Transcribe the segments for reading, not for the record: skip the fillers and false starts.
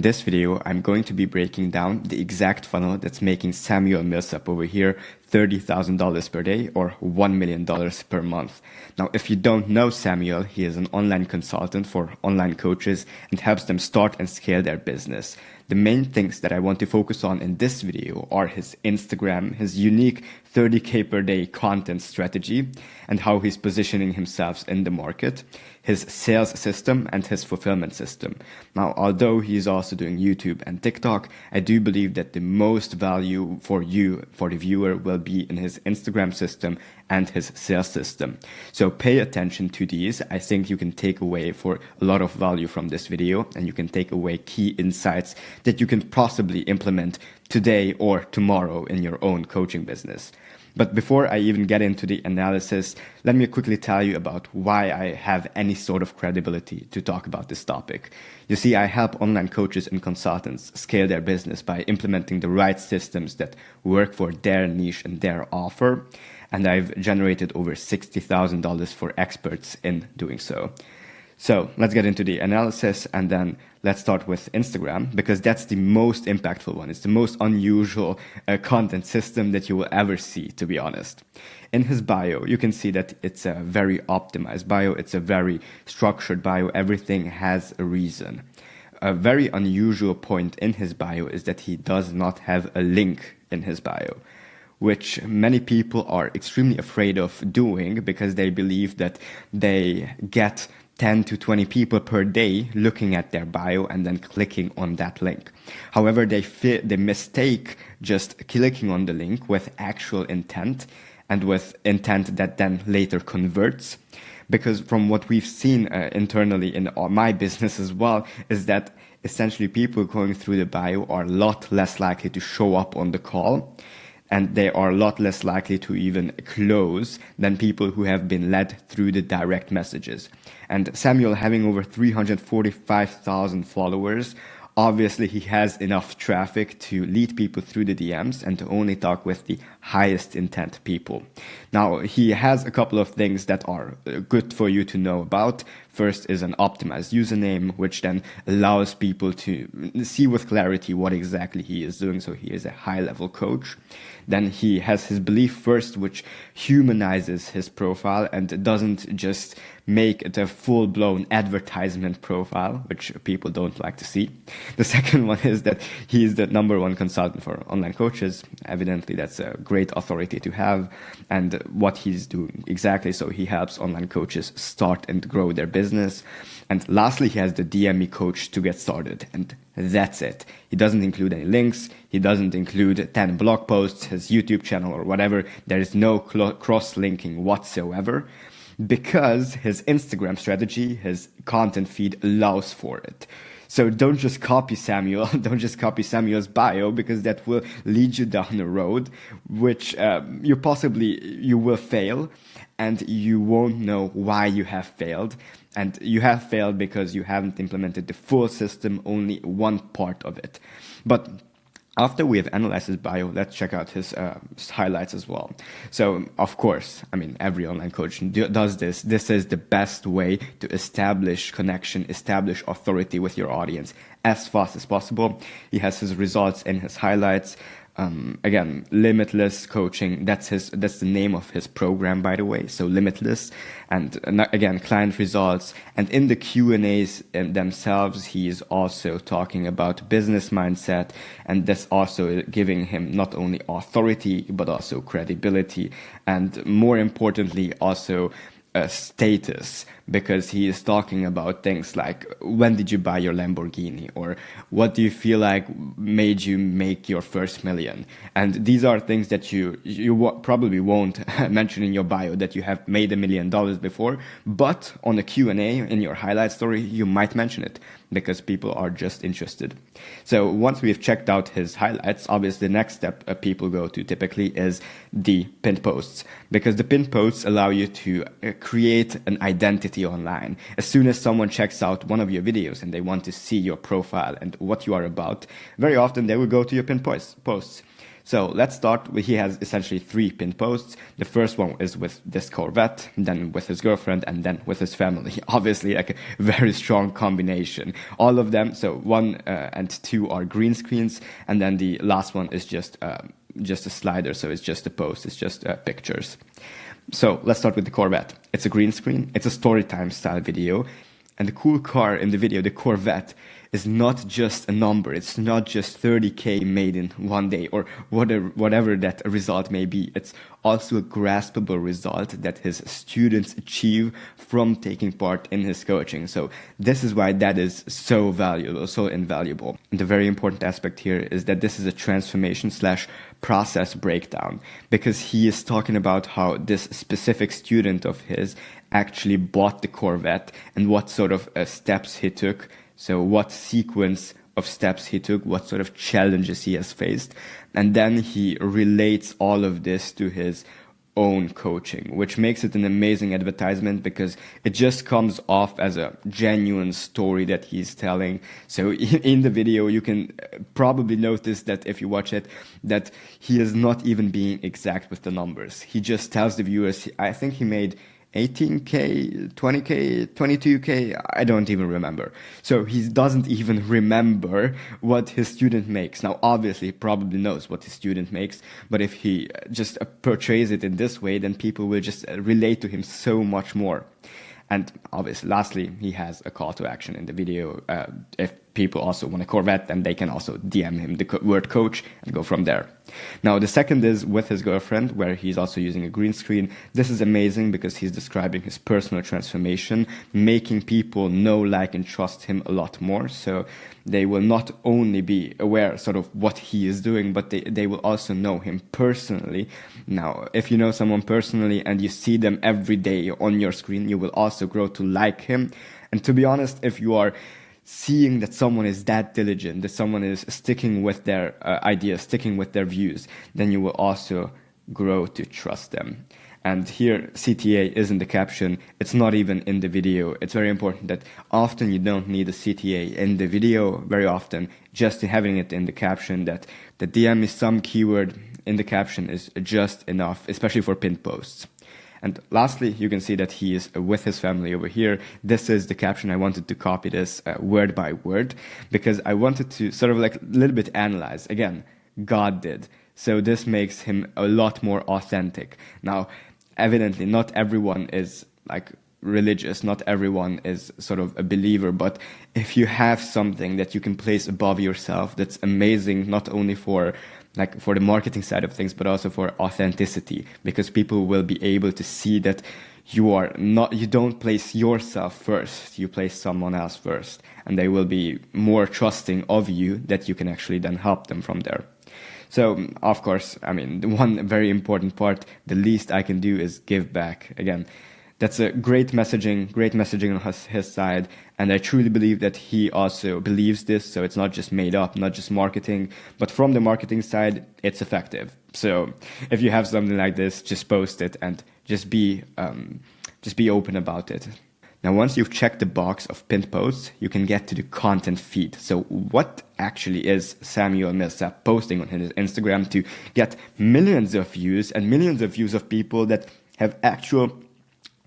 this video, I'm going to be breaking down the exact funnel that's making Samuel Millsap over here $30,000 per day or $1 million per month. Now, if you don't know Samuel, he is an online consultant for online coaches and helps them start and scale their business. The main things that I want to focus on in this video are his Instagram, his unique 30K per day content strategy, and how he's positioning himself in the market, his sales system, and his fulfillment system. Now, although he's also doing YouTube and TikTok, I do believe that the most value for you, for the viewer, will be in his Instagram system and his sales system. So pay attention to these. I think you can take away for a lot of value from this video, and you can take away key insights that you can possibly implement today or tomorrow in your own coaching business. But before I even get into the analysis, let me quickly tell you about why I have any sort of credibility to talk about this topic. You see, I help online coaches and consultants scale their business by implementing the right systems that work for their niche and their offer. And I've generated over $60,000 for experts in doing so. So let's get into the analysis, and then let's start with Instagram, because that's the most impactful one. It's the most unusual content system that you will ever see, to be honest. In his bio, you can see that it's a very optimized bio. It's a very structured bio. Everything has a reason. A very unusual point in his bio is that he does not have a link in his bio, which many people are extremely afraid of doing because they believe that they get 10 to 20 people per day looking at their bio and then clicking on that link. However, they mistake just clicking on the link with actual intent, and with intent that then later converts. Because from what we've seen internally in my business as well, is that essentially people going through the bio are a lot less likely to show up on the call, and they are a lot less likely to even close than people who have been led through the direct messages. And Samuel, having over 345,000 followers, obviously he has enough traffic to lead people through the DMs and to only talk with the highest intent people. Now, he has a couple of things that are good for you to know about. First is an optimized username, which then allows people to see with clarity what exactly he is doing. So he is a high-level coach. Then he has his belief first, which humanizes his profile and doesn't just make it a full-blown advertisement profile, which people don't like to see. The second one is that he is the #1 consultant for online coaches. Evidently, that's a great authority to have. And what he's doing exactly, so he helps online coaches start and grow their business. And lastly, he has the DM coach to get started. And that's it. He doesn't include any links. He doesn't include 10 blog posts, his YouTube channel or whatever. There is no cross-linking whatsoever, because his Instagram strategy, his content feed allows for it. So don't just copy Samuel, don't just copy Samuel's bio, because that will lead you down a road which you will fail, and you won't know why you have failed. And you have failed because you haven't implemented the full system, only one part of it. But after we have analyzed his bio, let's check out his highlights as well. So, of course, I mean, every online coach does this. This is the best way to establish connection, establish authority with your audience as fast as possible. He has his results in his highlights. Again, Limitless Coaching, that's the name of his program, by the way. So Limitless, and again, client results. And in the Q&As themselves, he is also talking about business mindset, and that's also giving him not only authority, but also credibility, and more importantly, also status, because he is talking about things like, when did you buy your Lamborghini, or what do you feel like made you make your first million? And these are things that you probably won't mention in your bio, that you have made $1 million before, but on a Q&A in your highlight story, you might mention it, because people are just interested. So once we've checked out his highlights, obviously the next step people go to typically is the pinned posts, because the pinned posts allow you to create an identity online. As soon as someone checks out one of your videos and they want to see your profile and what you are about, very often they will go to your pinned posts. So let's start with, he has essentially 3 pinned posts. The first one is with this Corvette, then with his girlfriend, and then with his family. Obviously, like a very strong combination. All of them, so 1 and 2 are green screens, and then the last one is just a slider, so it's just a post, it's just pictures. So let's start with the Corvette. It's a green screen, it's a story time style video, and the cool car in the video, the Corvette, is not just a number. It's not just 30K made in one day or whatever that result may be. It's also a graspable result that his students achieve from taking part in his coaching. So this is why that is so valuable, so invaluable. And the very important aspect here is that this is a transformation / process breakdown, because he is talking about how this specific student of his actually bought the Corvette and what sort of steps he took. So what sequence of steps he took, what sort of challenges he has faced. And then he relates all of this to his own coaching, which makes it an amazing advertisement because it just comes off as a genuine story that he's telling. So in the video, you can probably notice that if you watch it, that he is not even being exact with the numbers. He just tells the viewers, I think he made 18K, 20K, 22K, I don't even remember. So he doesn't even remember what his student makes. Now, obviously, he probably knows what his student makes, but if he just portrays it in this way, then people will just relate to him so much more. And obviously, lastly, he has a call to action in the video. If people also want a Corvette, then they can also DM him the word coach and go from there. Now, the second is with his girlfriend, where he's also using a green screen. This is amazing because he's describing his personal transformation, making people know, like, and trust him a lot more. So they will not only be aware sort of what he is doing, but they will also know him personally. Now, if you know someone personally and you see them every day on your screen, you will also grow to like him. And to be honest, if you are seeing that someone is that diligent, that someone is sticking with their ideas, sticking with their views, then you will also grow to trust them. And here, CTA is in the caption. It's not even in the video. It's very important that often you don't need a CTA in the video. Very often, just having it in the caption, that the DM is some keyword in the caption is just enough, especially for pinned posts. And lastly, you can see that he is with his family over here. This is the caption. I wanted to copy this word by word because I wanted to sort of like a little bit analyze. Again, God did. So this makes him a lot more authentic. Now, evidently, not everyone is like religious. Not everyone is sort of a believer. But if you have something that you can place above yourself, that's amazing, not only for the marketing side of things, but also for authenticity, because people will be able to see that you don't place yourself first, you place someone else first, and they will be more trusting of you that you can actually then help them from there. So, of course, I mean, the one very important part, the least I can do is give back. Again, that's a great messaging on his side. And I truly believe that he also believes this. So it's not just made up, not just marketing, but from the marketing side, it's effective. So if you have something like this, just post it and just be open about it. Now, once you've checked the box of pinned posts, you can get to the content feed. So what actually is Samuel Millsap posting on his Instagram to get millions of views and millions of views of people that have actual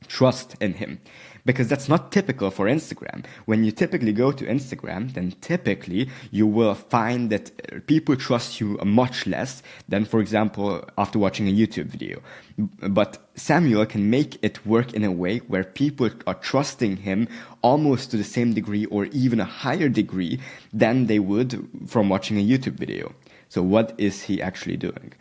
trust in him? Because that's not typical for Instagram. When you typically go to Instagram, then typically you will find that people trust you much less than, for example, after watching a YouTube video. But Samuel can make it work in a way where people are trusting him almost to the same degree or even a higher degree than they would from watching a YouTube video. So what is he actually doing?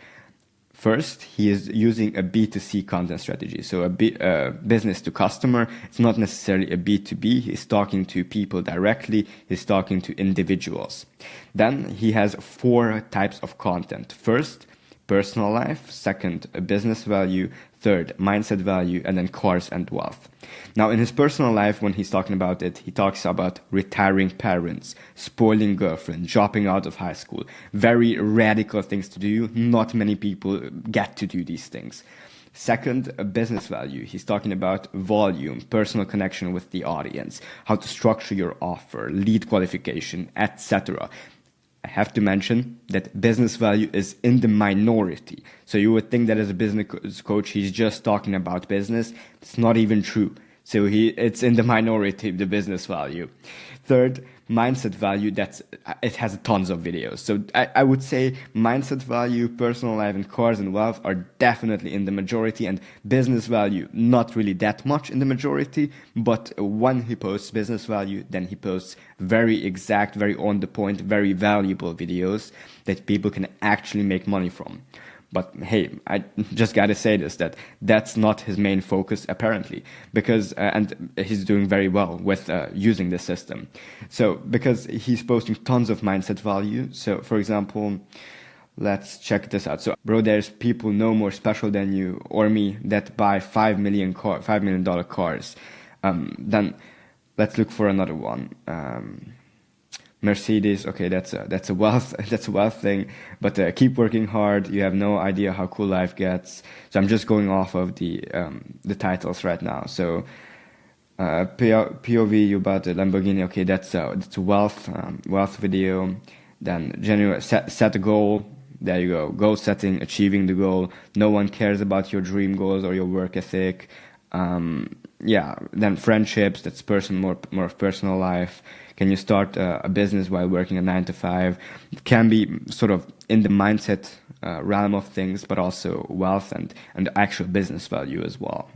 First, he is using a B2C content strategy, so a business to customer. It's not necessarily a B2B. He's talking to people directly. He's talking to individuals. Then he has 4 types of content. First, personal life. Second, a business value. Third, mindset value. And then cars and wealth. Now, in his personal life, when he's talking about it, he talks about retiring parents, spoiling girlfriend, dropping out of high school. Very radical things to do. Not many people get to do these things. Second, a business value. He's talking about volume, personal connection with the audience, how to structure your offer, lead qualification, etc. have to mention that business value is in the minority. So you would think that as a business coach, he's just talking about business. It's not even true. So it's in the minority, the business value. Third, mindset value, it has tons of videos. So I would say mindset value, personal life, and cars and wealth are definitely in the majority, and business value, not really that much in the majority. But when he posts business value, then he posts very exact, very on the point, very valuable videos that people can actually make money from. But hey, I just gotta say this, that's not his main focus apparently, because and he's doing very well with using this system. So because he's posting tons of mindset value. So for example, let's check this out. So bro, there's people no more special than you or me that buy $5 million cars. Then let's look for another one. Mercedes, okay, that's a wealth thing, but keep working hard. You have no idea how cool life gets. So I'm just going off of the titles right now. So POV, you bought a Lamborghini. Okay, that's a wealth video. Then genuine set a goal. There you go. Goal setting, achieving the goal. No one cares about your dream goals or your work ethic. Then friendships. That's more of personal life. Can you start a business while working a 9 to 5? It can be sort of in the mindset realm of things, but also wealth and actual business value as well.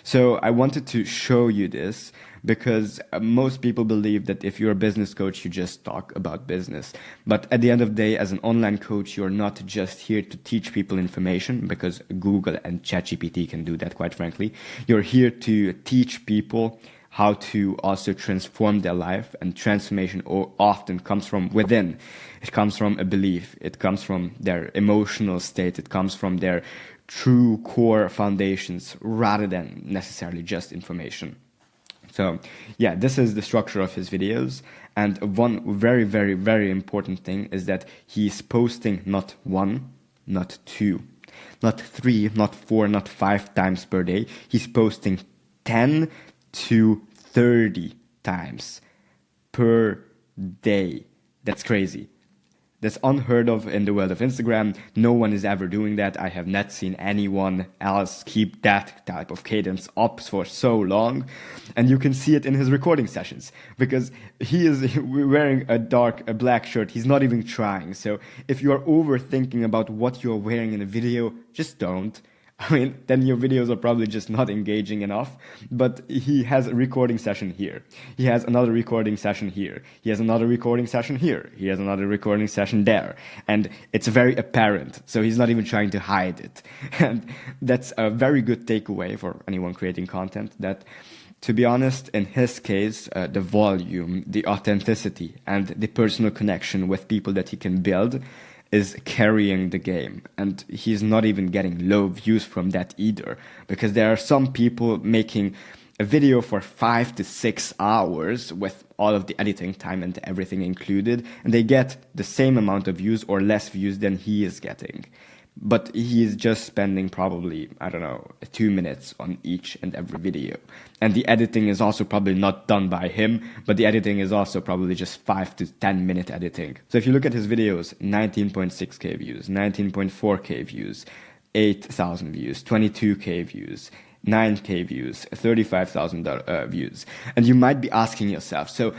So I wanted to show you this because most people believe that if you're a business coach, you just talk about business. But at the end of the day, as an online coach, you're not just here to teach people information, because Google and ChatGPT can do that, quite frankly. You're here to teach people how to also transform their life, and transformation often comes from within. It comes from a belief. It comes from their emotional state. It comes from their true core foundations rather than necessarily just information. So yeah, this is the structure of his videos. And one very, very, very important thing is that he's posting not 1, not 2, not 3, not 4, not 5 times per day. He's posting 10 to 30 times per day. That's crazy. That's unheard of in the world of Instagram. No one is ever doing that. I have not seen anyone else keep that type of cadence up for so long. And you can see it in his recording sessions, because he is wearing a black shirt. He's not even trying. So if you are overthinking about what you're wearing in a video, just don't. I mean, then your videos are probably just not engaging enough. But he has a recording session here. He has another recording session here. He has another recording session here. He has another recording session there. And it's very apparent. So he's not even trying to hide it. And that's a very good takeaway for anyone creating content, that, to be honest, in his case, the volume, the authenticity, and the personal connection with people that he can build is carrying the game. And he's not even getting low views from that either, because there are some people making a video for 5 to 6 hours with all of the editing time and everything included, and they get the same amount of views or less views than he is getting. But he's just spending probably, 2 minutes on each and every video. And the editing is also probably not done by him, but the editing is also probably just 5 to 10 minute editing. So if you look at his videos, 19.6k views, 19.4k views, 8,000 views, 22k views, 9k views, 35,000 views. And you might be asking yourself, so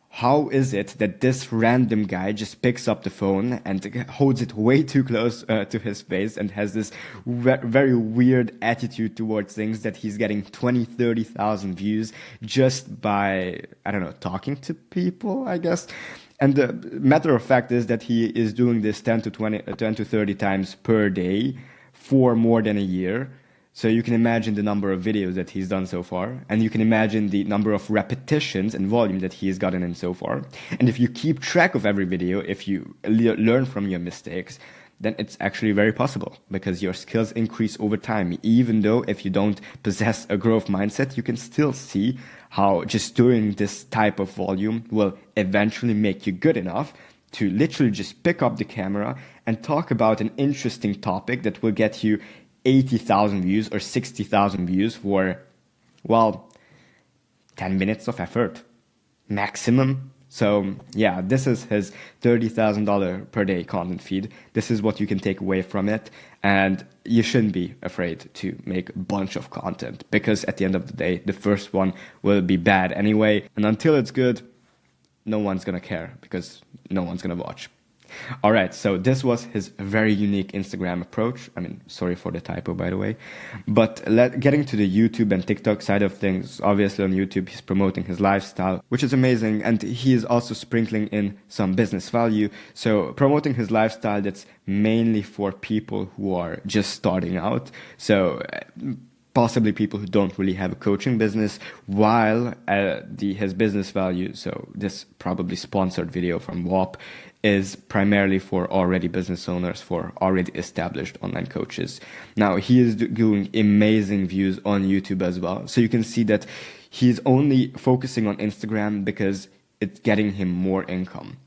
how is it that this random guy just picks up the phone and holds it way too close to his face and has this very weird attitude towards things, that he's getting 20, 30,000 views just by, talking to people, I guess? And the matter of fact is that he is doing this 10 to 30 times per day for more than a year. So you can imagine the number of videos that he's done so far, and you can imagine the number of repetitions and volume that he has gotten in so far. And if you keep track of every video, if you learn from your mistakes, then it's actually very possible, because your skills increase over time. Even though if you don't possess a growth mindset, you can still see how just doing this type of volume will eventually make you good enough to literally just pick up the camera and talk about an interesting topic that will get you 80,000 views or 60,000 views for, 10 minutes of effort maximum. So yeah, this is his $30,000 per day content feed. This is what you can take away from it. And you shouldn't be afraid to make a bunch of content, because at the end of the day, the first one will be bad anyway. And until it's good, no one's going to care, because no one's going to watch. All right, so this was his very unique Instagram approach. I mean, sorry for the typo, by the way. But getting to the YouTube and TikTok side of things, obviously on YouTube, he's promoting his lifestyle, which is amazing. And he is also sprinkling in some business value. So promoting his lifestyle, that's mainly for people who are just starting out. So possibly people who don't really have a coaching business, while his business value, so this probably sponsored video from WAP, is primarily for already business owners, for already established online coaches. Now, he is doing amazing views on YouTube as well. So you can see that he's only focusing on Instagram because it's getting him more income.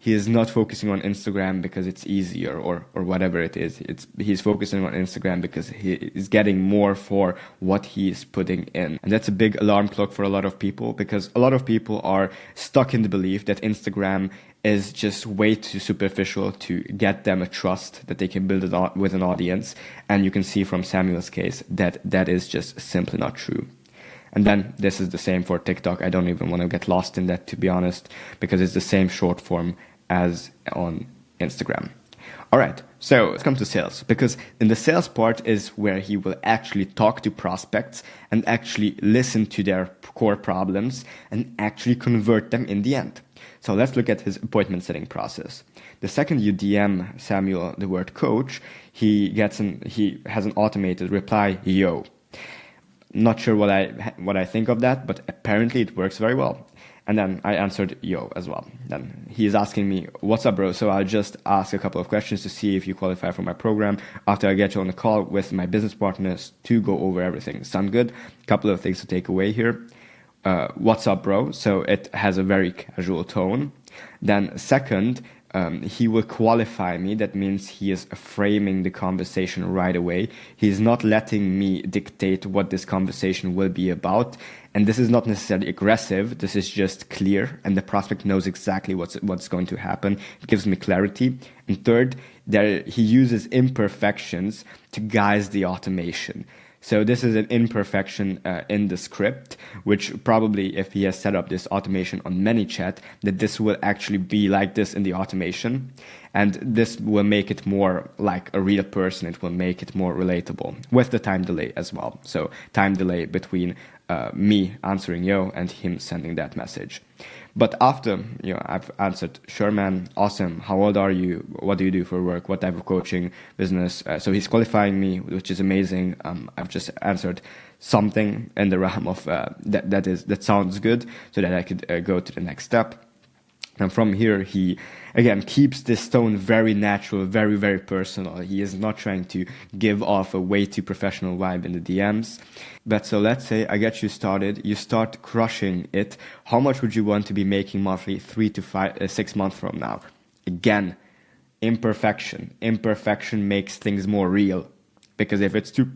He is not focusing on Instagram because it's easier or whatever it is. He's focusing on Instagram because he is getting more for what he is putting in. And that's a big alarm clock for a lot of people, because a lot of people are stuck in the belief that Instagram is just way too superficial to get them a trust that they can build it with an audience. And you can see from Samuel's case that that is just simply not true. And then this is the same for TikTok. I don't even want to get lost in that, to be honest, because it's the same short form as on Instagram. All right, so let's come to sales, because in the sales part is where he will actually talk to prospects and actually listen to their core problems and actually convert them in the end. So let's look at his appointment setting process. The second you DM Samuel the word coach, he has an automated reply, yo. Not sure what I think of that, but apparently it works very well. And then I answered yo as well. Then he's asking me, what's up, bro? So I'll just ask a couple of questions to see if you qualify for my program after I get you on a call with my business partners to go over everything. Sound good? Couple of things to take away here. What's up, bro? So it has a very casual tone. Then second, he will qualify me. That means he is framing the conversation right away. He's not letting me dictate what this conversation will be about. And this is not necessarily aggressive. This is just clear. And the prospect knows exactly what's going to happen. It gives me clarity. And third, he uses imperfections to guise the automation. So this is an imperfection in the script, which probably, if he has set up this automation on ManyChat, that this will actually be like this in the automation. And this will make it more like a real person. It will make it more relatable, with the time delay as well. So time delay between me answering yo and him sending that message. But after I've answered, sure man, awesome, how old are you, what do you do for work, what type of coaching business, so he's qualifying me, which is amazing. I've just answered something in the realm of that sounds good, so that I could go to the next step. And from here, he, again, keeps this tone very natural, very, very personal. He is not trying to give off a way too professional vibe in the DMs. But so let's say I get you started, you start crushing it. How much would you want to be making monthly 3 to 6 months from now? Again, imperfection. Imperfection makes things more real. Because if it's too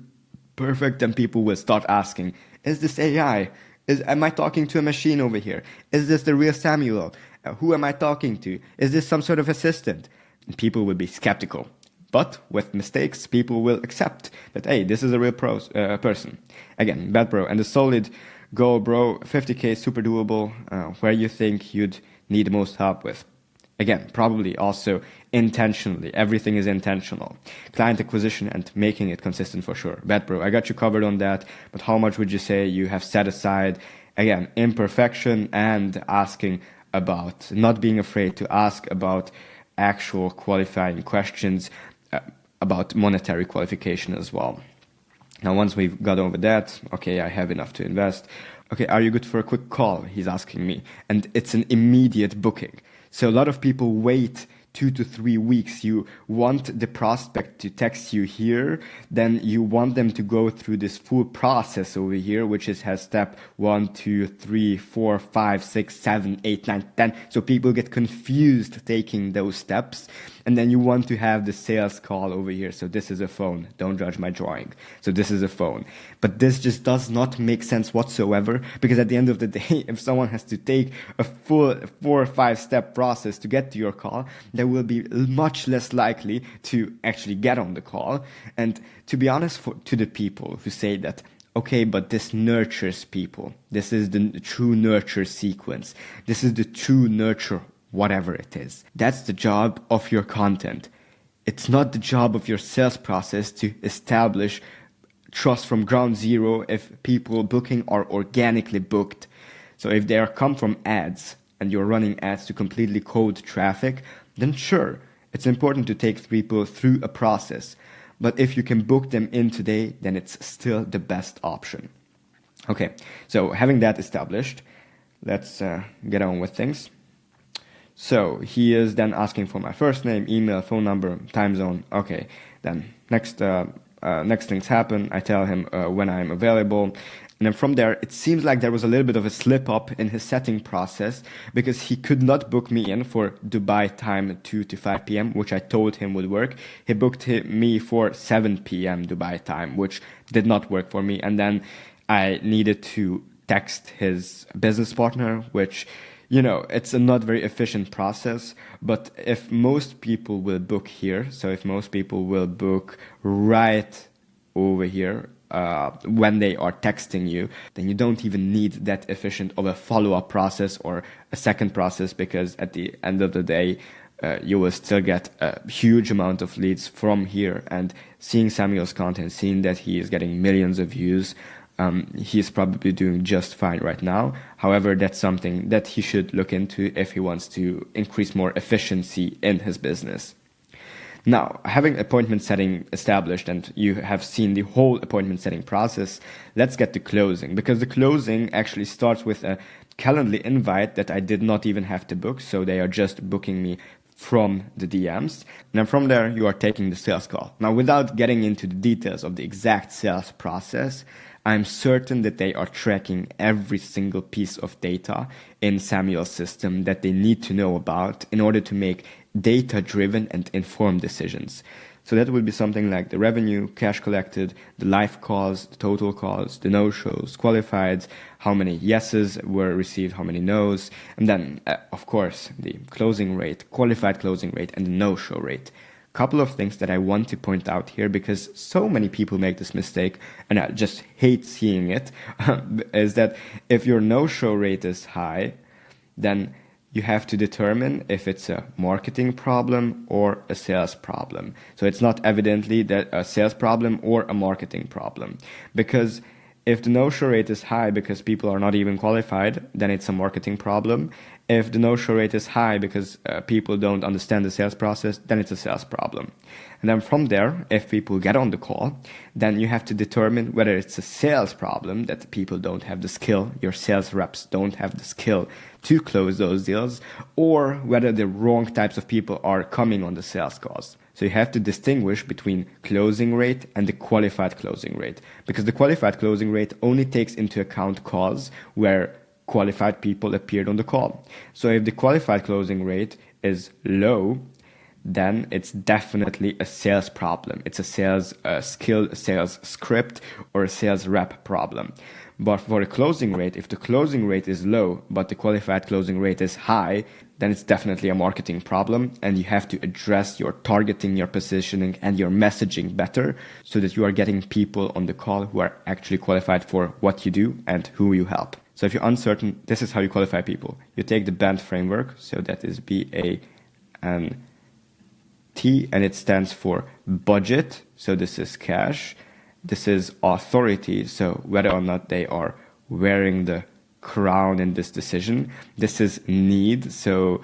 perfect, then people will start asking, is this AI? Am I talking to a machine over here? Is this the real Samuel? Who am I talking to? Is this some sort of assistant? And people will be skeptical. But with mistakes, people will accept that, hey, this is a real person. Again, bad bro. And the solid go, bro, 50K, super doable. Where you think you'd need the most help with? Again, probably also intentionally. Everything is intentional. Client acquisition and making it consistent for sure. Bad bro, I got you covered on that. But how much would you say you have set aside? Again, imperfection and asking about, not being afraid to ask about actual qualifying questions, about monetary qualification as well. Now, once we've got over that, okay, I have enough to invest. Okay, are you good for a quick call? He's asking me. And it's an immediate booking. So a lot of people wait 2 to 3 weeks. You want the prospect to text you here, then you want them to go through this full process over here, which has step 1, 2, 3, 4, 5, 6, 7, 8, 9, 10. So people get confused taking those steps. And then you want to have the sales call over here. So this is a phone. Don't judge my drawing. So this is a phone. But this just does not make sense whatsoever, because at the end of the day, if someone has to take a full 4 or 5 step process to get to your call, they will be much less likely to actually get on the call. And to be honest, to the people who say that, okay, but this nurtures people. This is the true nurture sequence. This is the true nurture, whatever it is. That's the job of your content. It's not the job of your sales process to establish trust from ground zero if people booking are organically booked. So if they are come from ads and you're running ads to completely cold traffic, then sure, it's important to take people through a process. But if you can book them in today, then it's still the best option. Okay, so having that established, let's get on with things. So he is then asking for my first name, email, phone number, time zone. Okay, then next things happen. I tell him when I'm available. And then from there, it seems like there was a little bit of a slip up in his setting process, because he could not book me in for Dubai time 2 to 5 p.m., which I told him would work. He booked me for 7 p.m. Dubai time, which did not work for me. And then I needed to text his business partner, which, you know, it's a not very efficient process. But if most people will book here, so if most people will book right over here, when they are texting you, then you don't even need that efficient of a follow-up process or a second process, because at the end of the day, you will still get a huge amount of leads from here. And seeing Samuel's content, seeing that he is getting millions of views, he's probably doing just fine right now. However, that's something that he should look into if he wants to increase more efficiency in his business. Now, having appointment setting established and you have seen the whole appointment setting process, let's get to closing, because the closing actually starts with a Calendly invite that I did not even have to book. So they are just booking me from the DMs. And then from there, you are taking the sales call. Now, without getting into the details of the exact sales process, I'm certain that they are tracking every single piece of data in Samuel's system that they need to know about in order to make data-driven and informed decisions. So that would be something like the revenue, cash collected, the live calls, the total calls, the no-shows, qualifieds, how many yeses were received, how many no's, and then, of course, the closing rate, qualified closing rate, and the no-show rate. Couple of things that I want to point out here, because so many people make this mistake and I just hate seeing it, is that if your no-show rate is high, then you have to determine if it's a marketing problem or a sales problem. So it's not evidently that a sales problem or a marketing problem, because if the no-show rate is high because people are not even qualified, then it's a marketing problem. If the no-show rate is high because people don't understand the sales process, then it's a sales problem. And then from there, if people get on the call, then you have to determine whether it's a sales problem, that people don't have the skill, your sales reps don't have the skill to close those deals, or whether the wrong types of people are coming on the sales calls. So you have to distinguish between closing rate and the qualified closing rate, because the qualified closing rate only takes into account calls where qualified people appeared on the call. So if the qualified closing rate is low, then it's definitely a sales problem. It's a sales skill, a sales script, or a sales rep problem. But for the closing rate, if the closing rate is low, but the qualified closing rate is high, then it's definitely a marketing problem, and you have to address your targeting, your positioning, and your messaging better so that you are getting people on the call who are actually qualified for what you do and who you help. So if you're uncertain, this is how you qualify people. You take the BANT framework, so that is BANT, and it stands for budget, so this is cash. This is authority, so whether or not they are wearing the crown in this decision. This is need, so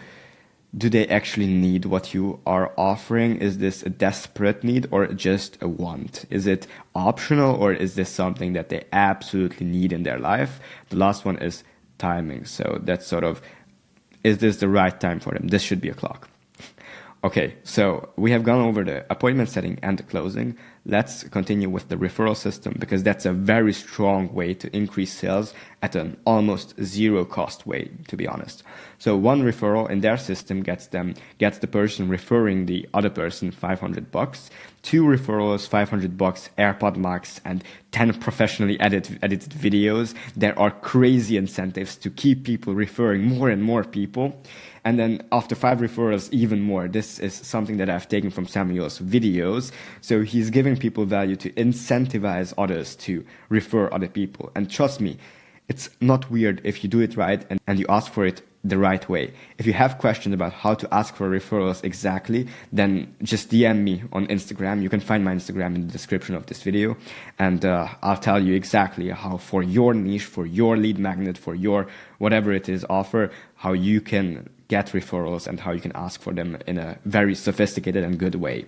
do they actually need what you are offering? Is this a desperate need or just a want? Is it optional, or is this something that they absolutely need in their life? The last one is timing, so that's sort of, is this the right time for them? This should be a clock. Okay, so we have gone over the appointment setting and the closing. Let's continue with the referral system, because that's a very strong way to increase sales at an almost zero cost way, to be honest. So one referral in their system gets the person referring the other person $500. Two referrals, $500, AirPod Max, and 10 professionally edited videos. There are crazy incentives to keep people referring more and more people. And then after 5 referrals, even more. This is something that I've taken from Samuel's videos. So he's giving people value to incentivize others to refer other people. And trust me, it's not weird if you do it right and you ask for it the right way. If you have questions about how to ask for referrals exactly, then just DM me on Instagram. You can find my Instagram in the description of this video, and I'll tell you exactly how, for your niche, for your lead magnet, for your whatever it is offer, how you can get referrals and how you can ask for them in a very sophisticated and good way.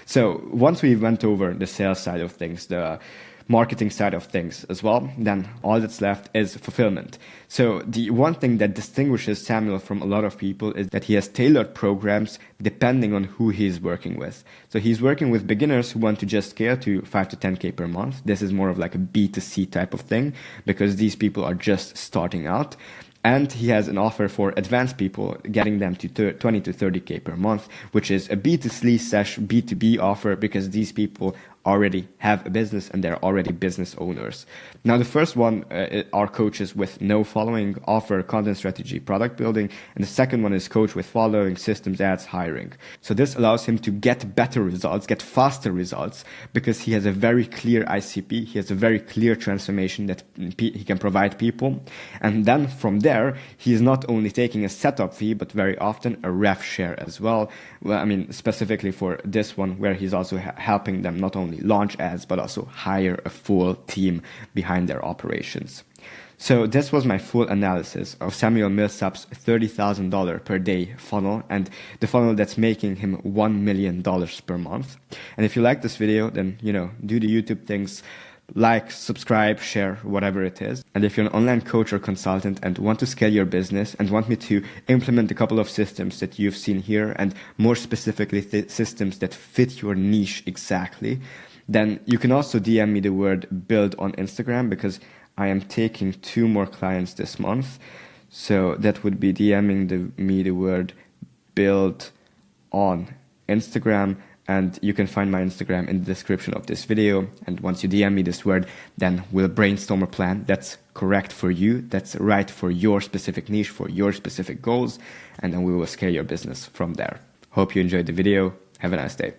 So once we went over the sales side of things, the marketing side of things as well, then all that's left is fulfillment. So the one thing that distinguishes Samuel from a lot of people is that he has tailored programs depending on who he's working with. So he's working with beginners who want to just scale to 5 to 10K per month. This is more of like a B2C type of thing, because these people are just starting out. And he has an offer for advanced people, getting them to 20 to 30K per month, which is a B2C/B2B offer, because these people already have a business and they're already business owners. Now, the first one are coaches with no following, offer content strategy, product building, and the second one is coach with following, systems, ads, hiring. So this allows him to get better results, get faster results, because he has a very clear ICP, he has a very clear transformation that he can provide people. And then from there, he is not only taking a setup fee, but very often a ref share as well. Well, I mean, specifically for this one, where he's also helping them not only launch ads, but also hire a full team behind their operations. So this was my full analysis of Samuel Millsap's $30,000 per day funnel, and the funnel that's making him $1 million per month. And if you like this video, then, do the YouTube things, like, subscribe, share, whatever it is. And if you're an online coach or consultant and want to scale your business and want me to implement a couple of systems that you've seen here, and more specifically systems that fit your niche exactly, then you can also DM me the word build on Instagram, because I am taking 2 more clients this month. So that would be DMing me the word build on Instagram. And you can find my Instagram in the description of this video. And once you DM me this word, then we'll brainstorm a plan that's correct for you, that's right for your specific niche, for your specific goals. And then we will scale your business from there. Hope you enjoyed the video. Have a nice day.